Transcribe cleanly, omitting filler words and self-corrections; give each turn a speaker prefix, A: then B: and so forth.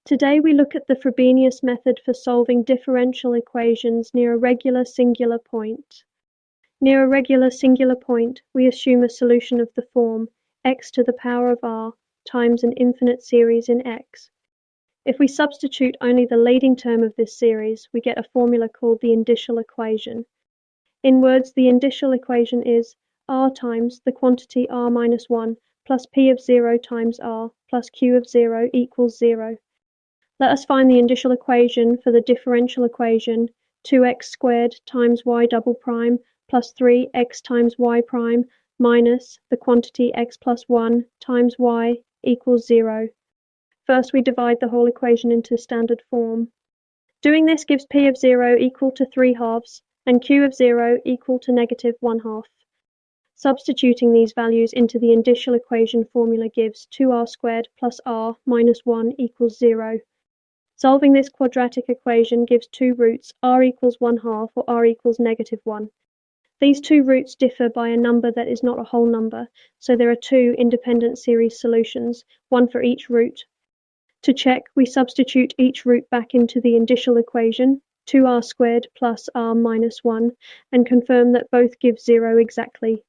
A: Today we look at the Frobenius method for solving differential equations near a regular singular point. Near a regular singular point, we assume a solution of the form x to the power of r times an infinite series in x. If we substitute only the leading term of this series, we get a formula called the indicial equation. In words, the indicial equation is r times the quantity r minus 1 plus p of 0 times r plus q of 0 equals 0. Let us find the indicial equation for the differential equation 2x squared times y double prime plus 3x times y prime minus the quantity x plus 1 times y equals 0. First, we divide the whole equation into standard form. Doing this gives p of 0 equal to 3/2 and q of 0 equal to negative 1/2. Substituting these values into the indicial equation formula gives 2r squared plus r minus 1 equals 0. Solving this quadratic equation gives two roots, r equals 1/2 or r equals negative 1. These two roots differ by a number that is not a whole number, so there are two independent series solutions, one for each root. To check, we substitute each root back into the indicial equation, 2r squared plus r minus 1, and confirm that both give 0 exactly.